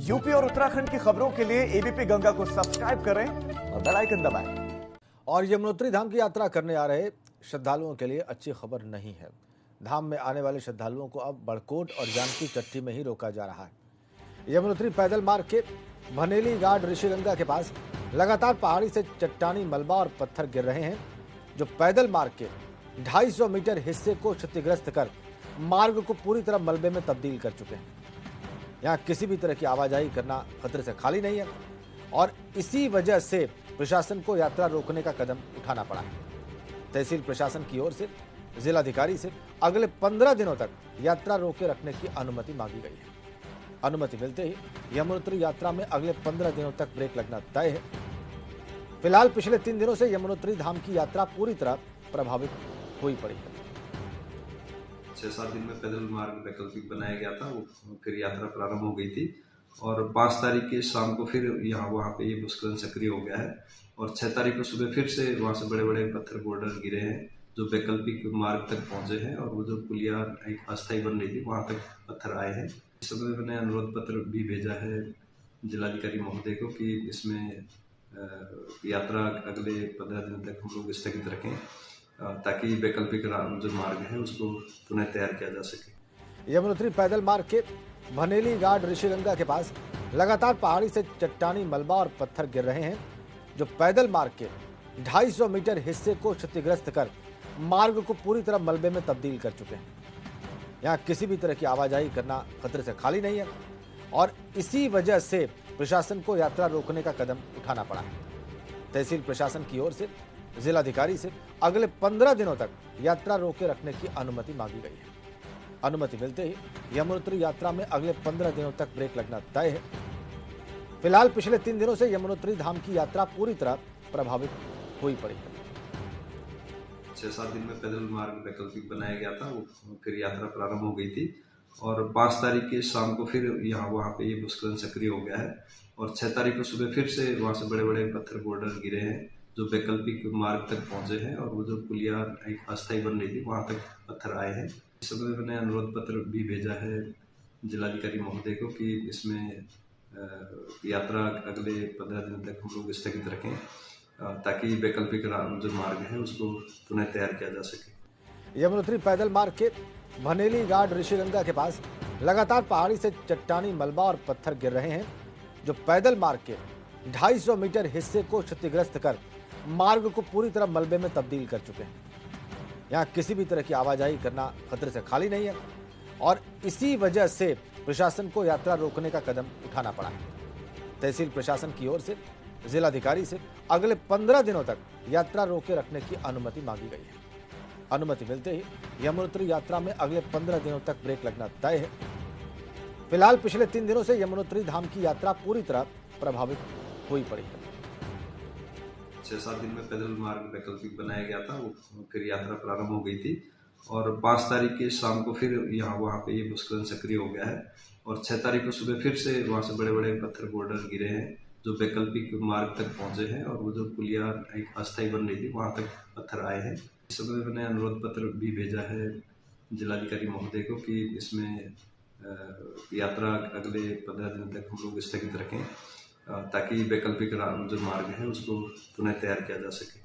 UP और उत्तराखंड की खबरों के लिए एबीपी गंगा को सब्सक्राइब करें और बेल आइकन दबाएं। और यमुनोत्री धाम की यात्रा करने आ रहे श्रद्धालुओं के लिए अच्छी खबर नहीं है। धाम में आने वाले श्रद्धालुओं को अब बड़कोट और जानकी चट्टी में ही रोका जा रहा है। यमुनोत्री पैदल मार्ग के भनेली घाट ऋषिगंगा के पास लगातार पहाड़ी से चट्टानी मलबा और पत्थर गिर रहे हैं, जो पैदल मार्ग के 250 मीटर हिस्से को क्षतिग्रस्त कर मार्ग को पूरी तरह मलबे में तब्दील कर चुके हैं। यहाँ किसी भी तरह की आवाजाही करना खतरे से खाली नहीं है और इसी वजह से प्रशासन को यात्रा रोकने का कदम उठाना पड़ा है। तहसील प्रशासन की ओर से जिलाधिकारी से अगले 15 दिनों तक यात्रा रोके रखने की अनुमति मांगी गई है। अनुमति मिलते ही यमुनोत्री यात्रा में अगले 15 दिनों तक ब्रेक लगना तय है। फिलहाल पिछले 3 दिनों से यमुनोत्री धाम की यात्रा पूरी तरह प्रभावित हुई पड़ी है। 6-7 दिन में पैदल मार्ग वैकल्पिक बनाया गया था, वो फिर यात्रा प्रारंभ हो गई थी और 5 तारीख की शाम को फिर वहाँ पे ये भूस्खलन सक्रिय हो गया है और 6 तारीख को सुबह फिर से वहाँ से बड़े बड़े पत्थर बोल्डर गिरे हैं जो वैकल्पिक मार्ग तक पहुंचे हैं और वो जो पुलिया एक अस्थायी बन रही थी वहाँ तक पत्थर आए हैं। इस समय मैंने अनुरोध पत्र भी भेजा है जिलाधिकारी महोदय को कि इसमें यात्रा अगले 15 दिन तक हम लोग स्थगित रखें ताकि वैकल्पिक जो मार्ग है उसको पुनः तैयार किया जा सके। यमुनोत्री पैदल मार्ग के भनेली घाट ऋषिगंगा के पास लगातार पहाड़ी से चट्टानी मलबा और पत्थर गिर रहे हैं, जो पैदल मार्ग के 250 मीटर हिस्से को क्षतिग्रस्त कर मार्ग को पूरी तरह मलबे में तब्दील कर चुके हैं। यहाँ किसी भी तरह की आवाजाही करना खतरे से खाली नहीं है और इसी वजह से प्रशासन को यात्रा रोकने का कदम उठाना पड़ा है। तहसील प्रशासन की ओर से जिलाधिकारी से अगले 15 दिनों तक यात्रा रोके रखने की अनुमति मांगी गई है। अनुमति मिलते ही यमुनोत्री यात्रा में अगले 15 दिनों तक ब्रेक लगना तय है। फिलहाल पिछले 3 दिनों से यमुनोत्री धाम की यात्रा पूरी तरह प्रभावित हुई पड़ी है। 6-7 दिन में पैदल मार्ग वैकल्पिक बनाया गया था, वो फिर यात्रा प्रारंभ हो गई थी और 5 तारीख की शाम को फिर वहाँ पे ये भूस्खलन सक्रिय हो गया है और 6 तारीख को सुबह फिर से वहाँ से बड़े बड़े पत्थर बोल्डर गिरे हैं जो वैकल्पिक मार्ग तक पहुंचे हैं और वो जो पुलिया एक अस्थायी बन रही थी वहाँ तक पत्थर आए हैं। इस समय मैंने अनुरोध पत्र भी भेजा है जिलाधिकारी महोदय को कि इसमें यात्रा अगले 15 दिन तक हम लोग स्थगित रखें ताकि वैकल्पिक जो मार्ग है उसको पुनः तैयार किया जा सके। यमुनोत्री पैदल मार्ग के भनेली घाट ऋषिगंगा के पास लगातार पहाड़ी से चट्टानी मलबा और पत्थर गिर रहे हैं, जो पैदल मार्ग के 250 मीटर हिस्से को क्षतिग्रस्त कर मार्ग को पूरी तरह मलबे में तब्दील कर चुके हैं। यहाँ किसी भी तरह की आवाजाही करना खतरे से खाली नहीं है और इसी वजह से प्रशासन को यात्रा रोकने का कदम उठाना पड़ा है। तहसील प्रशासन की ओर से जिलाधिकारी से अगले 15 दिनों तक यात्रा रोके रखने की अनुमति मांगी गई है। अनुमति मिलते ही यमुनोत्री यात्रा में अगले 15 दिनों तक ब्रेक लगना तय है। फिलहाल पिछले 3 दिनों से यमुनोत्री धाम की यात्रा पूरी तरह प्रभावित हुई पड़ी है। 6-7 दिन में पैदल मार्ग वैकल्पिक बनाया गया था, वो फिर यात्रा प्रारंभ हो गई थी और 5 तारीख की शाम को फिर वहाँ पे ये भूस्खलन सक्रिय हो गया है और 6 तारीख को सुबह फिर से वहाँ से बड़े बड़े पत्थर बोल्डर गिरे हैं जो वैकल्पिक मार्ग तक पहुंचे हैं और वो जो पुलिया एक अस्थायी बन रही थी वहाँ तक पत्थर आए हैं। इस समय मैंने अनुरोध पत्र भी भेजा है जिलाधिकारी महोदय को कि इसमें यात्रा अगले 15 दिन तक हम लोग स्थगित रखें ताकि वैकल्पिक जो मार्ग है उसको पुनः तैयार किया जा सके।